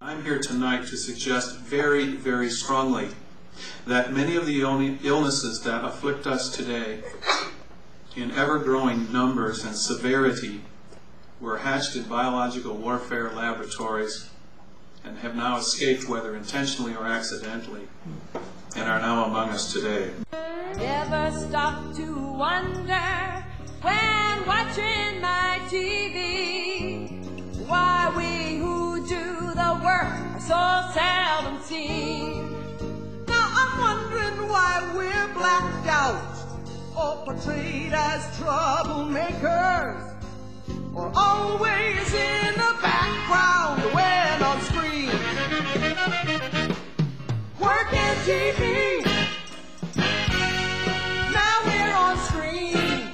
I'm here tonight to suggest very, very strongly that many of the illnesses that afflict us today in ever-growing numbers and severity were hatched in biological warfare laboratories and have now escaped, whether intentionally or accidentally, and are now among us today. Never stop to wonder when watching my TV why we who do the work are so seldom seen. Now I'm wondering why we're blacked out or portrayed as troublemakers, or always in the background when on screen. Working TV, now we're on screen.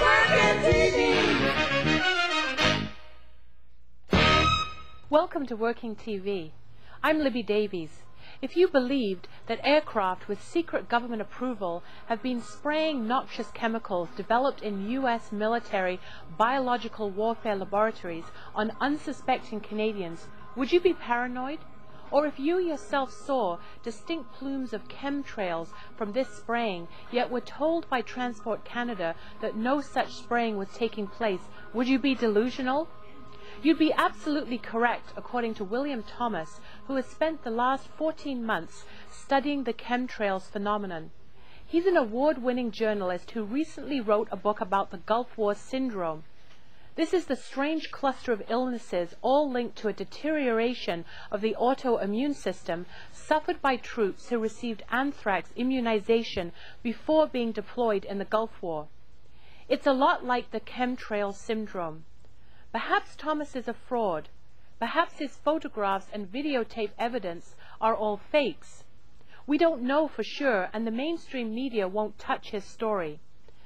Working TV. Welcome to Working TV. I'm Libby Davies. If you believed that aircraft with secret government approval have been spraying noxious chemicals developed in U.S. military biological warfare laboratories on unsuspecting Canadians, would you be paranoid? Or if you yourself saw distinct plumes of chemtrails from this spraying, yet were told by Transport Canada that no such spraying was taking place, would you be delusional? You'd be absolutely correct, according to William Thomas, who has spent the last 14 months studying the chemtrails phenomenon. He's an award-winning journalist who recently wrote a book about the Gulf War syndrome. This is the strange cluster of illnesses, all linked to a deterioration of the autoimmune system suffered by troops who received anthrax immunization before being deployed in the Gulf War. It's a lot like the chemtrails syndrome. Perhaps Thomas is a fraud. Perhaps his photographs and videotape evidence are all fakes. We don't know for sure, and the mainstream media won't touch his story.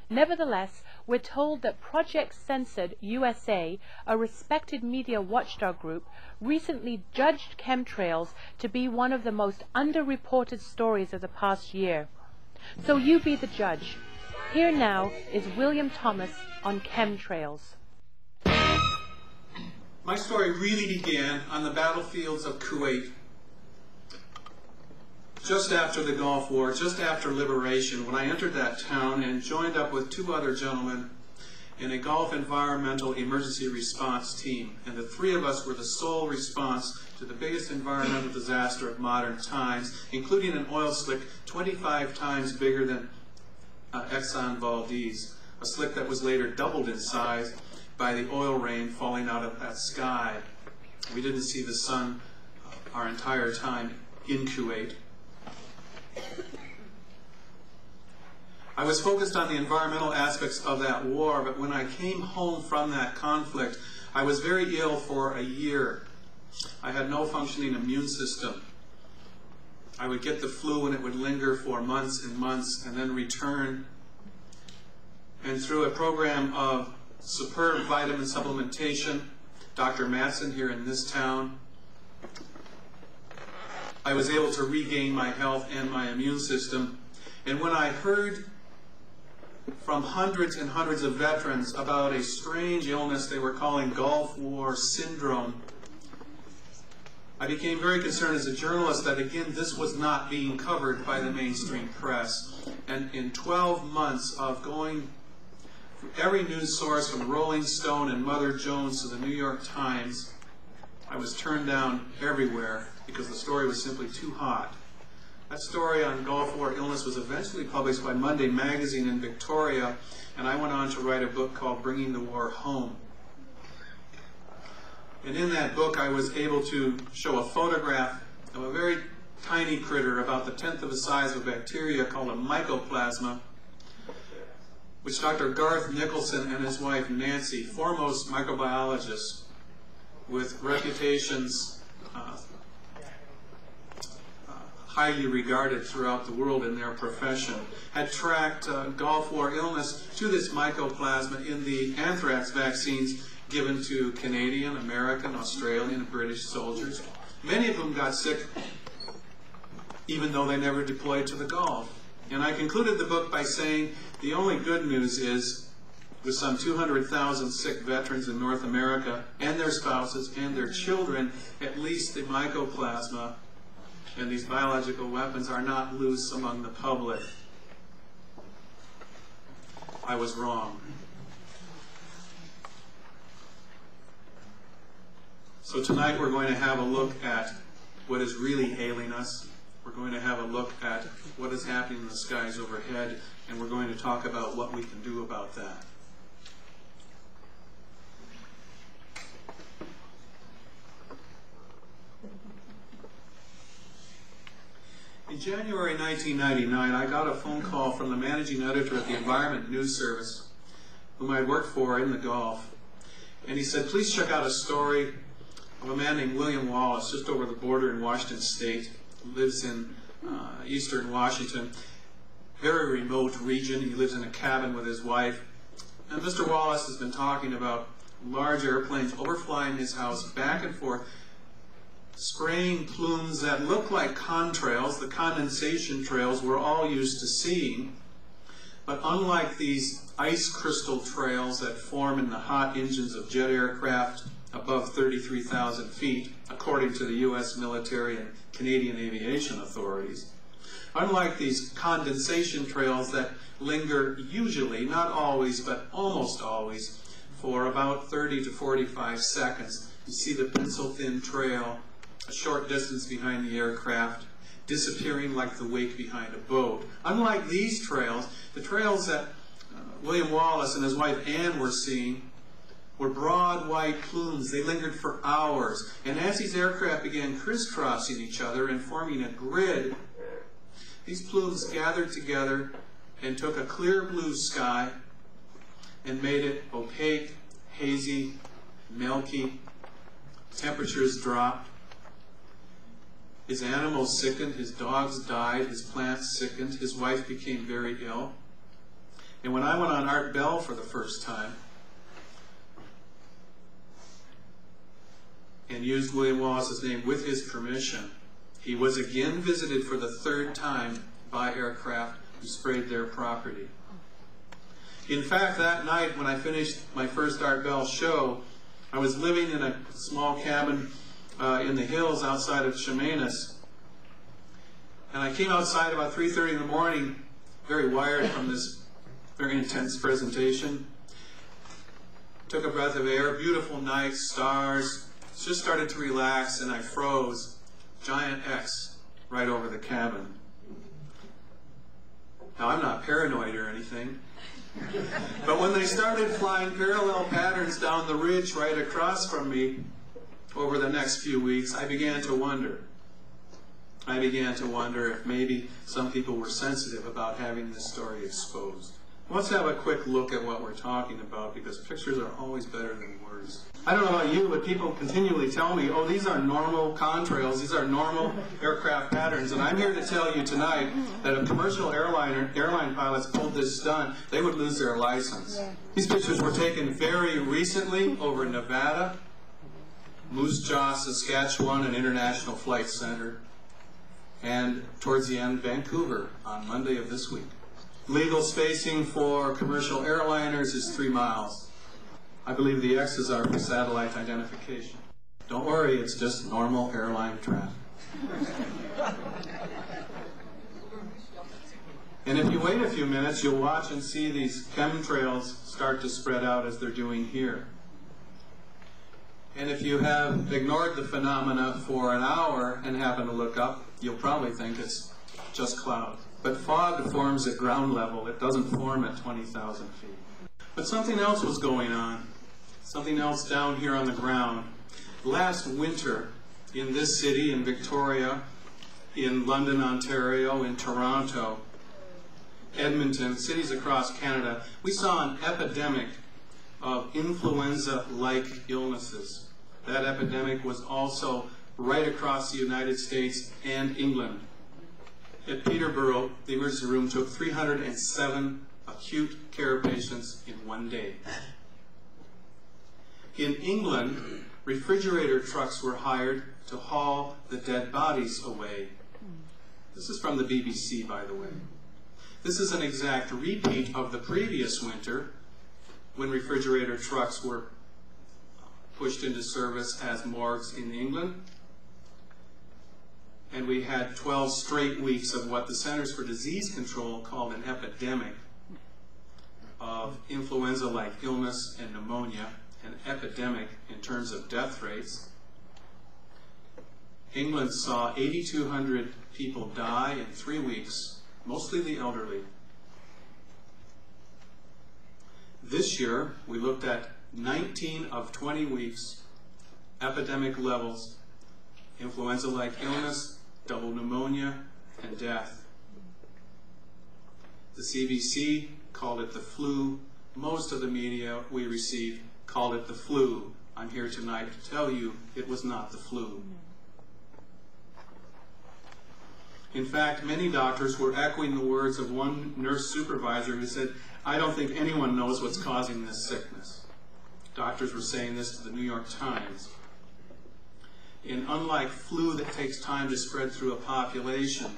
Nevertheless, we're told that Project Censored USA, a respected media watchdog group, recently judged chemtrails to be one of the most underreported stories of the past year. So you be the judge. Here now is William Thomas on chemtrails. My story really began on the battlefields of Kuwait. Just after the Gulf War, just after liberation, when I entered that town and joined up with two other gentlemen in a Gulf Environmental Emergency Response team. And the three of us were the sole response to the biggest environmental disaster of modern times, including an oil slick 25 times bigger than Exxon Valdez, a slick that was later doubled in size by the oil rain falling out of that sky. We didn't see the sun our entire time in Kuwait. I was focused on the environmental aspects of that war, but when I came home from that conflict, I was very ill for a year. I had no functioning immune system. I would get the flu and it would linger for months and months and then return. And through a program of superb vitamin supplementation, Dr. Matson here in this town, I was able to regain my health and my immune system. And when I heard from hundreds and hundreds of veterans about a strange illness they were calling Gulf War syndrome, I became very concerned as a journalist that, again, this was not being covered by the mainstream press. And in 12 months of going every news source from Rolling Stone and Mother Jones to the New York Times, I was turned down everywhere because the story was simply too hot. That story on Gulf War illness was eventually published by Monday Magazine in Victoria, and I went on to write a book called Bringing the War Home. And in that book I was able to show a photograph of a very tiny critter, about the 10th of the size of a bacteria, called a mycoplasma, which Dr. Garth Nicholson and his wife Nancy, foremost microbiologists with reputations highly regarded throughout the world in their profession, had tracked Gulf War illness to this mycoplasma in the anthrax vaccines given to Canadian, American, Australian, and British soldiers. Many of them got sick even though they never deployed to the Gulf. And I concluded the book by saying the only good news is with some 200,000 sick veterans in North America and their spouses and their children, at least the mycoplasma and these biological weapons are not loose among the public. I was wrong. So tonight we're going to have a look at what is really ailing us. We're going to have a look at what is happening in the skies overhead, and we're going to talk about what we can do about that. In January 1999, I got a phone call from the managing editor at the Environment News Service, whom I worked for in the Gulf. And he said, please check out a story of a man named William Wallace, just over the border in Washington State, who lives in eastern Washington, very remote region. He lives in a cabin with his wife. And Mr. Wallace has been talking about large airplanes overflying his house back and forth, spraying plumes that look like contrails, the condensation trails we're all used to seeing. But unlike these ice crystal trails that form in the hot engines of jet aircraft above 33,000 feet, according to the U.S. military and Canadian aviation authorities, unlike these condensation trails that linger usually, not always, but almost always, for about 30 to 45 seconds, you see the pencil-thin trail a short distance behind the aircraft, disappearing like the wake behind a boat. Unlike these trails, the trails that William Wallace and his wife Anne were seeing were broad white plumes. They lingered for hours. And as these aircraft began crisscrossing each other and forming a grid, these plumes gathered together and took a clear blue sky and made it opaque, hazy, milky. Temperatures dropped. His animals sickened, his dogs died, his plants sickened, his wife became very ill. And when I went on Art Bell for the first time and used William Wallace's name with his permission, he was again visited for the third time by aircraft who sprayed their property. In fact, that night when I finished my first Art Bell show, I was living in a small cabin in the hills outside of Chemainus. And I came outside about 3:30 in the morning, very wired from this very intense presentation. Took a breath of air, beautiful night, stars, just started to relax, and I froze. Giant X right over the cabin. Now, I'm not paranoid or anything, but when they started flying parallel patterns down the ridge right across from me, over the next few weeks, I began to wonder. I began to wonder if maybe some people were sensitive about having this story exposed. Let's have a quick look at what we're talking about, because pictures are always better than words. I don't know about you, but people continually tell me, oh, these are normal contrails, these are normal aircraft patterns, and I'm here to tell you tonight that if commercial airline pilots pulled this stunt, they would lose their license. These pictures were taken very recently over Nevada, Moose Jaw, Saskatchewan, an international flight center, and towards the end, Vancouver on Monday of this week. Legal spacing for commercial airliners is 3 miles. I believe the X's are for satellite identification. Don't worry, it's just normal airline traffic. And if you wait a few minutes, you'll watch and see these chemtrails start to spread out as they're doing here. And if you have ignored the phenomena for an hour and happen to look up, you'll probably think it's just cloud. But fog forms at ground level. It doesn't form at 20,000 feet. But something else was going on. Something else down here on the ground. Last winter, in this city, in Victoria, in London, Ontario, in Toronto, Edmonton, cities across Canada, we saw an epidemic of influenza-like illnesses. That epidemic was also right across the United States and England. At Peterborough, the emergency room took 307 acute care patients in one day. In England, refrigerator trucks were hired to haul the dead bodies away. This is from the BBC, by the way. This is an exact repeat of the previous winter, when refrigerator trucks were pushed into service as morgues in England. And we had 12 straight weeks of what the Centers for Disease Control called an epidemic of influenza-like illness and pneumonia, an epidemic in terms of death rates. England saw 8,200 people die in 3 weeks, mostly the elderly. This year, we looked at 19 of 20 weeks, epidemic levels, influenza-like illness, double pneumonia, and death. The CDC called it the flu. Most of the media we received called it the flu. I'm here tonight to tell you it was not the flu. In fact, many doctors were echoing the words of one nurse supervisor who said, "I don't think anyone knows what's causing this sickness." Doctors were saying this to the New York Times. And unlike flu that takes time to spread through a population,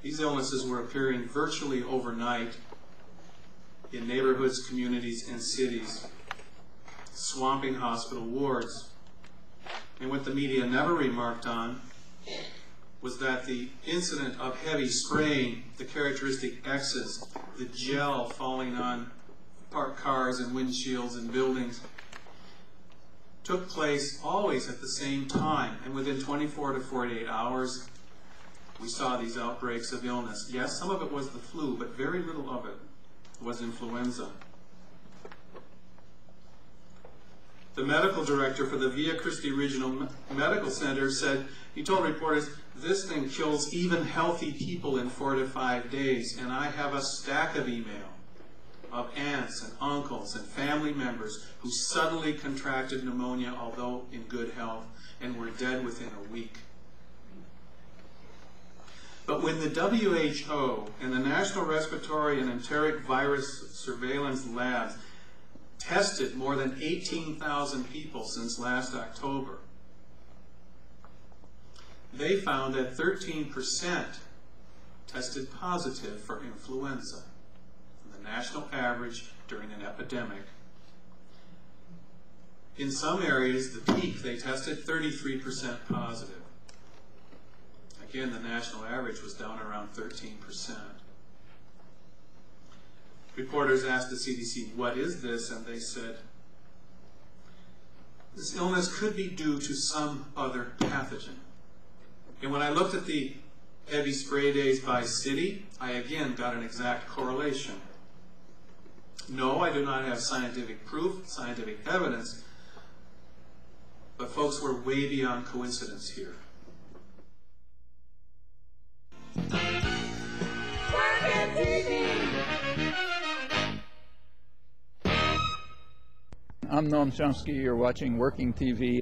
these illnesses were appearing virtually overnight in neighborhoods, communities, and cities, swamping hospital wards. And what the media never remarked on was that the incident of heavy spraying, the characteristic X's, the gel falling on parked cars and windshields and buildings, took place always at the same time, and within 24 to 48 hours, we saw these outbreaks of illness. Yes, some of it was the flu, but very little of it was influenza. The medical director for the Via Christi Regional Medical Center said, he told reporters, "This thing kills even healthy people in 4 to 5 days, and I have a stack of email of aunts and uncles and family members who suddenly contracted pneumonia, although in good health, and were dead within a week." But when the WHO and the National Respiratory and Enteric Virus Surveillance Labs tested more than 18,000 people since last October, they found that 13% tested positive for influenza, the national average during an epidemic. In some areas, the peak, they tested 33% positive. Again, the national average was down around 13%. Reporters asked the CDC, "What is this?" And they said, "This illness could be due to some other pathogen." And when I looked at the heavy spray days by city, I again got an exact correlation. No, I do not have scientific proof, scientific evidence, but folks, we're way beyond coincidence here. I'm Noam Chomsky. You're watching Working TV.